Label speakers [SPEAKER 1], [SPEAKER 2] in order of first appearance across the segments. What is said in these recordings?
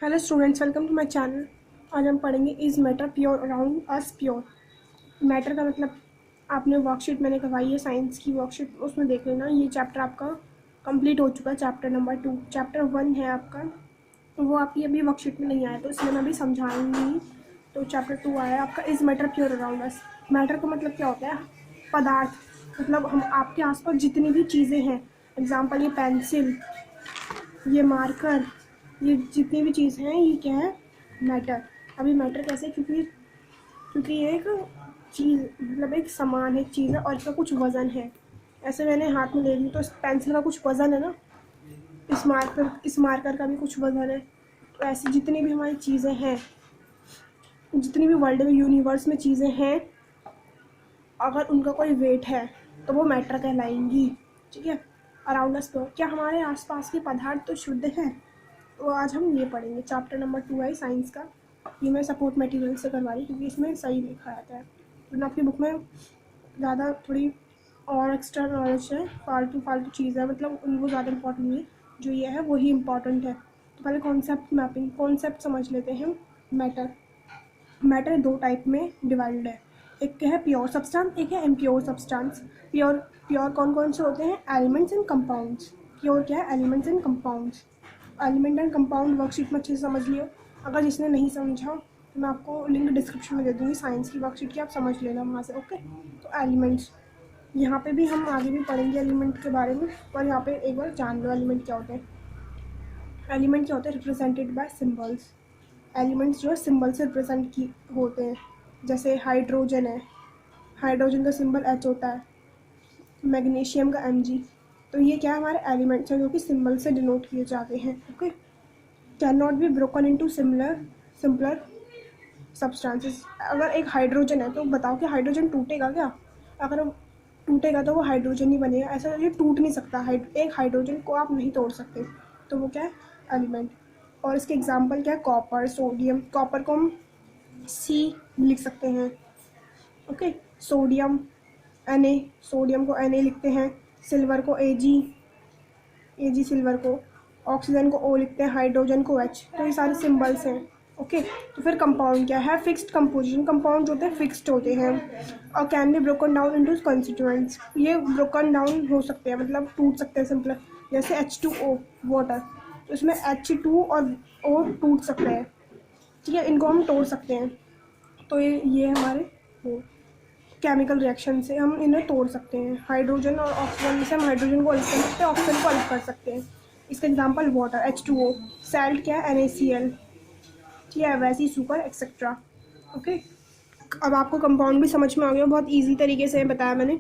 [SPEAKER 1] Hello students, welcome to my channel. आज हम पढ़ेंगे is matter pure around us pure. Matter का मतलब आपने वर्कशीट मैंने करवाई है साइंस की वर्कशीट, उसमें देख लेना। ये चैप्टर आपका कंप्लीट हो चुका है, चैप्टर नंबर 2। चैप्टर 1 है आपका, वो आपकी अभी वर्कशीट में नहीं आया, तो इसलिए मैं अभी समझाऊंगी। तो चैप्टर 2 आया है आपका, is matter pure around us. Matter का मतलब क्या होता है? पदार्थ। मतलब हम आपके आसपास जितनी भी चीज़ें हैं, एग्जाम्पल ये पेंसिल, ये मार्कर, ये जितनी भी चीज़ हैं, ये क्या है? मैटर। अभी मैटर कैसे? क्योंकि ये एक चीज़, मतलब एक सामान है, एक चीज़ है और इसका कुछ वज़न है। ऐसे मैंने हाथ में ले ली तो इस पेंसिल का कुछ वज़न है ना, इस मार्कर का भी कुछ वज़न है। तो ऐसी जितनी भी हमारी चीज़ें हैं, जितनी भी वर्ल्ड में, यूनिवर्स में चीज़ें हैं, अगर उनका कोई वेट है तो वो मैटर कहलाएंगी। ठीक है। अराउंड अस तो क्या हमारे आसपास के पदार्थ तो शुद्ध हैं? तो आज हम ये पढ़ेंगे। चैप्टर नंबर 2 है साइंस का। ये मैं सपोर्ट मटेरियल से करवा रही क्योंकि इसमें सही लिखा रहता है, वरना आपकी बुक में ज़्यादा थोड़ी और एक्स्ट्रा नॉलेज है, फालतू फालतू चीज़ है, मतलब वो ज़्यादा इंपॉर्टेंट नहीं है। जो ये है वही इंपॉर्टेंट है। तो पहले कॉन्सेप्ट मैपिंग, कॉन्सेप्ट समझ लेते हैं। मैटर मैटर दो टाइप में डिवाइडेड है। एक है प्योर सब्सटेंस, एक है इम्प्योर सब्सटेंस। प्योर प्योर कौन कौन से होते हैं? Elements and compounds. प्योर क्या है? Elements and compounds. Element and compound worksheet में अच्छे से समझ लियो। अगर जिसने नहीं समझा तो मैं आपको लिंक डिस्क्रिप्शन में दे दूँगी साइंस की वर्कशीट की, आप समझ लेना वहाँ से। ओके। तो एलिमेंट्स, यहाँ पे भी हम आगे भी पढ़ेंगे एलिमेंट के बारे में, पर यहाँ पे एक बार जान लो एलिमेंट क्या होते हैं। एलिमेंट क्या होते हैं? Represented by symbols. एलिमेंट्स जो है सिंबल से रिप्रेजेंट की होते हैं। जैसे हाइड्रोजन है, हाइड्रोजन का सिंबल H होता है। मैग्नीशियम का Mg। तो ये क्या है? हमारे एलिमेंट्स हैं जो कि सिंबल से डिनोट किए जाते हैं। Okay. Can not be broken into simpler substances. अगर एक हाइड्रोजन है तो बताओ कि हाइड्रोजन टूटेगा क्या? अगर वो टूटेगा तो वो हाइड्रोजन ही बनेगा, ऐसा ये टूट नहीं सकता। एक हाइड्रोजन को आप नहीं तोड़ सकते, तो वो क्या है? एलिमेंट। और इसके एग्जांपल क्या है? Copper, sodium. कॉपर को हम सी लिख सकते हैं। ओके। सोडियम Na, सोडियम को Na लिखते हैं। सिल्वर को Ag सिल्वर को। ऑक्सीजन को O लिखते हैं, हाइड्रोजन को H। तो ये सारे सिंबल्स हैं। ओके। तो फिर कंपाउंड क्या है? Fixed composition. कंपाउंड जो होते हैं फिक्स्ड होते हैं और can be broken down into constituents. ये ब्रोकन डाउन हो सकते हैं, मतलब टूट सकते हैं सिंपल। जैसे H2O वाटर, तो इसमें H2 और O टूट सकते हैं। ठीक है, इनको हम तोड़ सकते हैं। तो ये हमारे वो केमिकल रिएक्शन से हम इन्हें तोड़ सकते हैं। हाइड्रोजन और ऑक्सीजन से हम हाइड्रोजन को अलग कर सकते हैं, ऑक्सीजन को अलग कर सकते हैं। इसका एग्जांपल वाटर H2O, सैल्ट क्या है? NaCl। ठीक है, वैसे ही सुपर एक्सेट्रा। ओके। अब आपको कंपाउंड भी समझ में आ गया, बहुत ईजी तरीके से बताया मैंने।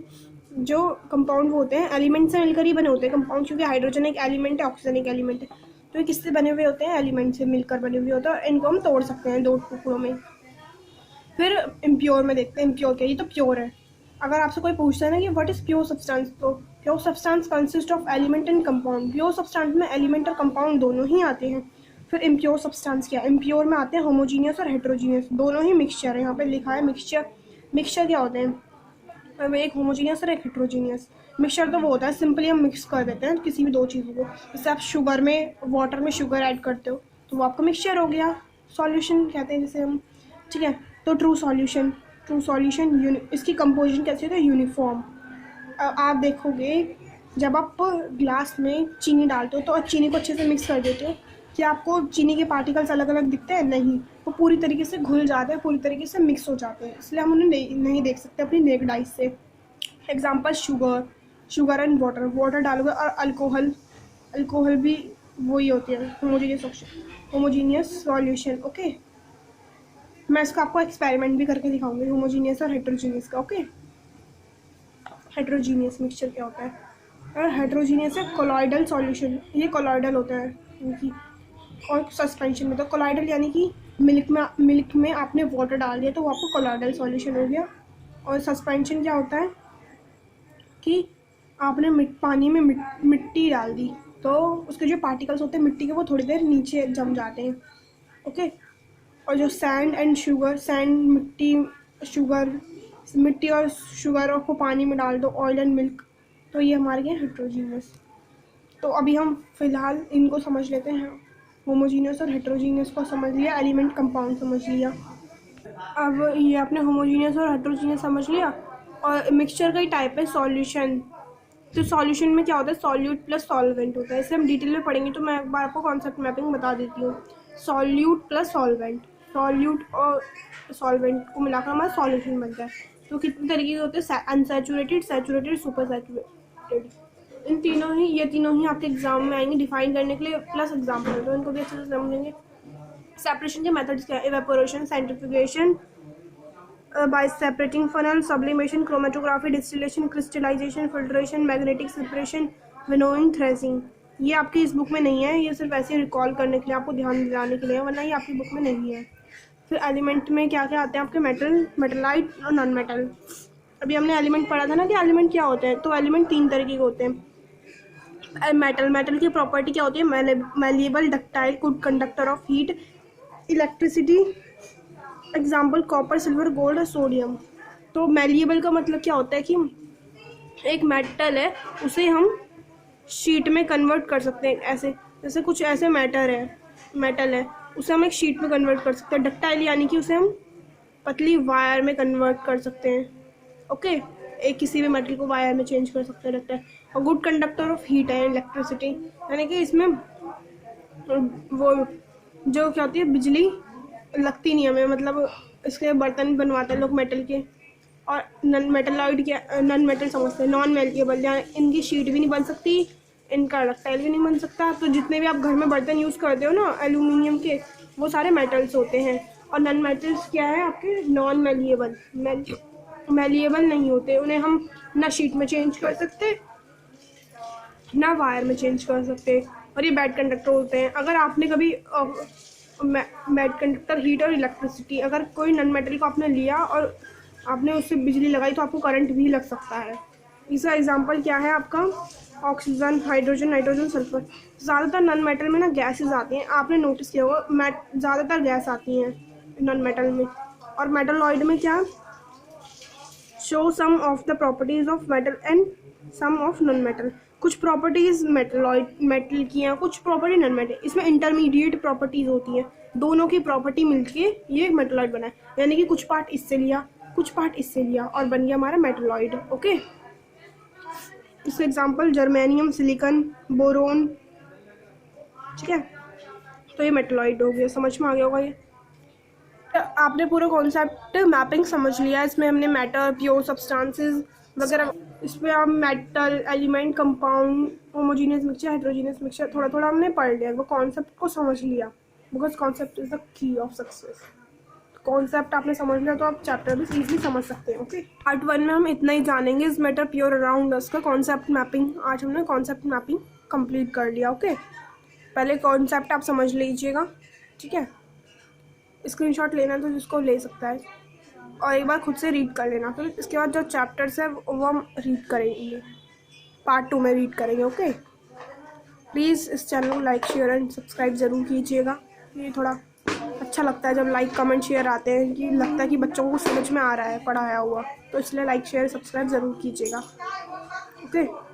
[SPEAKER 1] जो कंपाउंड होते हैं एलिमेंट से मिलकर ही बने होते हैं कंपाउंड, क्योंकि हाइड्रोजन एक एलिमेंट है, ऑक्सीजन एक एलिमेंट है। तो ये किससे बने हुए होते हैं? एलिमेंट से मिलकर बने हुए होते हैं, और इनको हम तोड़ सकते हैं दो टुकड़ों में। फिर इम्प्योर में देखते हैं। इम्प्योर क्या? ये तो प्योर है। अगर आपसे कोई पूछता है ना कि व्हाट इज प्योर सब्सटेंस, तो pure substance consist of element and compound. Pure substance में एलिमेंट और कंपाउंड दोनों ही आते हैं। फिर इम्प्योर सब्सटेंस क्या? इम्प्योर में आते हैं होमोजीनियस और हेट्रोजीनियस, दोनों ही मिक्सचर है। यहाँ पे लिखा है मिक्सचर। मिक्सचर क्या होते हैं? अब एक होमोजीनियस और एक हेट्रोजीनियस। मिक्सचर तो वो होता है सिंपली हम मिक्स कर देते हैं किसी भी दो चीज़ों को। जैसे आप शुगर में, वाटर में शुगर ऐड करते हो तो वो आपका मिक्सचर हो गया। सॉल्यूशन कहते हैं जिसे हम। ठीक है। तो ट्रू सॉल्यूशन इसकी कंपोजिशन कैसे होती है? यूनिफॉर्म। आप देखोगे जब आप ग्लास में चीनी डालते हो तो चीनी को अच्छे से मिक्स कर देते हो, क्या आपको चीनी के पार्टिकल्स अलग अलग दिखते हैं? नहीं, वो पूरी तरीके से घुल जाते हैं, पूरी तरीके से मिक्स हो जाते हैं, इसलिए हम उन्हें नहीं देख सकते अपनी नेक्ड आइज से। एग्जाम्पल शुगर एंड वाटर डालोगे, और अल्कोहल भी वही होती है, होमोजीनियस सॉल्यूशन। ओके। मैं इसका आपको एक्सपेरिमेंट भी करके दिखाऊंगी, होमोजीनियस और हेट्रोजीनियस का। ओके। हेट्रोजीनियस मिक्सचर क्या होता है? और हेट्रोजीनियस है कोलॉइडल सॉल्यूशन, ये कोलॉइडल होता है इनकी। और सस्पेंशन में तो कोलॉइडल यानी कि मिल्क में आपने वाटर डाल दिया तो वो आपको कोलॉइडल सॉल्यूशन हो गया। और सस्पेंशन क्या होता है कि आपने पानी में मिट्टी डाल दी तो उसके जो पार्टिकल्स होते हैं मिट्टी के, वो थोड़ी देर नीचे जम जाते हैं। ओके। और जो सैंड एंड शुगर, मिट्टी और शुगर को पानी में डाल दो, ऑयल एंड मिल्क, तो ये हमारे यहाँ हेट्रोजीनियस। तो अभी हम फिलहाल इनको समझ लेते हैं। होमोजीनियस और हेट्रोजीनियस को समझ लिया, एलिमेंट कंपाउंड समझ लिया। अब ये आपने होमोजीनियस और हेट्रोजीनियस समझ लिया। और मिक्सचर का ही टाइप है सॉल्यूशन। तो सॉल्यूशन में क्या होता है, सॉल्यूट प्लस सॉल्वेंट होता है। इसे हम डिटेल में पढ़ेंगे, तो मैं एक बार आपको कॉन्सेप्ट मैपिंग बता देती हूँ। सॉल्यूट प्लस सॉल्वेंट, सॉल्यूट और सॉल्वेंट को मिलाकर हमारा सॉल्यूशन बनता है। तो कितने तरीके के होते हैं, अनसैचुरेटेड, सैचुरेटेड, सुपर सैचुरेटेड। ये तीनों ही आपके एग्जाम में आएंगे डिफाइन करने के लिए, प्लस एग्जाम्पल, तो इनको भी अच्छे से समझेंगे। सेपरेशन के मेथड्स क्या है, evaporation, सेंट्रिफ्यूगेशन, by separating funnel, sublimation, chromatography, distillation, crystallization, filtration, magnetic separation, winnowing, threshing। ये आपकी इस बुक में नहीं है, ये सिर्फ ऐसे रिकॉल करने के लिए, आपको ध्यान दिलाने के लिए, वरना ये आपकी बुक में नहीं है। फिर एलिमेंट में क्या क्या आते हैं आपके, मेटल, मेटलाइट और नॉन मेटल। अभी हमने एलिमेंट पढ़ा था ना कि एलिमेंट क्या होते हैं, तो एलिमेंट 3 तरीके के होते हैं। मेटल की प्रॉपर्टी क्या होती है, malleable, ductile, good conductor of heat, electricity, example copper, silver, gold और सोडियम। तो मैलिएबल का मतलब क्या होता है कि एक मेटल है, उसे हम शीट में कन्वर्ट कर सकते हैं, ऐसे जैसे कुछ ऐसे मेटल है, उसे हम एक शीट में कन्वर्ट कर सकते हैं। डक्टाइल यानी कि उसे हम पतली वायर में कन्वर्ट कर सकते हैं। ओके, एक किसी भी मेटल को वायर में चेंज कर सकते हैं डक्टाइल। और गुड कंडक्टर ऑफ हीट है इलेक्ट्रिसिटी, यानी कि इसमें वो जो क्या होती है, बिजली लगती नहीं हमें, मतलब इसके बर्तन बनवाते हैं लोग मेटल के। और नॉन मेटलॉइड क्या, नॉन मेटल समझते हैं, नॉन मेल्टिएबल, जहाँ इनकी शीट भी नहीं बन सकती, इनका डक्टाइल भी नहीं बन सकता। तो जितने भी आप घर में बर्तन यूज़ करते हो ना एल्यूमिनियम के, वो सारे मेटल्स होते हैं। और नॉन मेटल्स क्या है आपके, नॉन मेलिएबल, मेलिएबल नहीं होते, उन्हें हम ना शीट में चेंज कर सकते ना वायर में चेंज कर सकते। और ये बैड कंडक्टर होते हैं। अगर आपने कभी बैड कंडक्टर, हीट और इलेक्ट्रिसिटी, अगर कोई नॉन मेटल को आपने लिया और आपने उससे बिजली लगाई तो आपको करंट भी लग सकता है। इसका एग्जांपल क्या है आपका, ऑक्सीजन, हाइड्रोजन, नाइट्रोजन, सल्फर। ज़्यादातर नॉन मेटल में ना गैसेज आती हैं, आपने नोटिस किया होगा, ज़्यादातर गैस आती हैं नॉन मेटल में। और मेटलॉइड में क्या, show some of the properties of metal and some of non metal. कुछ प्रॉपर्टीज मेटल की हैं, कुछ प्रॉपर्टी नॉन मेटल। इसमें इंटरमीडिएट प्रॉपर्टीज होती हैं, दोनों की प्रॉपर्टी मिलके ये मेटलॉइड बना है। यानी कि कुछ पार्ट इससे लिया, कुछ पार्ट इससे लिया और बन गया हमारा मेटलॉइड। ओके, इसके एग्जांपल जर्मेनियम, सिलिकॉन, बोरोन। ठीक है, तो ये मेटलॉइड हो गया, समझ में आ गया होगा। ये आपने पूरा कॉन्सेप्ट मैपिंग समझ लिया। इसमें हमने मैटर, प्योर सब्सटेंसेस वगैरह, इस पर आप metal, element, compound, homogeneous mixture, heterogeneous mixture थोड़ा थोड़ा हमने पढ़ लिया, वो कॉन्सेप्ट को समझ लिया। Because concept is the key of success. Concept आपने समझ लिया तो आप चैप्टर भी इजीली समझ सकते हैं। ओके, पार्ट 1 में हम इतना ही जानेंगे, इस मैटर प्योर अराउंड अस का कॉन्सेप्ट मैपिंग। आज हमने कॉन्सेप्ट मैपिंग कंप्लीट कर लिया। ओके, पहले कॉन्सेप्ट आप समझ लीजिएगा, ठीक है। स्क्रीनशॉट लेना तो जिसको ले सकता है, और एक बार खुद से रीड कर लेना। फिर इसके बाद जो चैप्टर्स है वो हम रीड करेंगे, पार्ट 2 में रीड करेंगे। ओके, प्लीज़ इस चैनल को लाइक, शेयर एंड सब्सक्राइब ज़रूर कीजिएगा। ये थोड़ा अच्छा लगता है जब लाइक, कमेंट, शेयर आते हैं, कि लगता है कि बच्चों को समझ में आ रहा है पढ़ाया हुआ, तो इसलिए लाइक, शेयर, सब्सक्राइब ज़रूर कीजिएगा। ओके।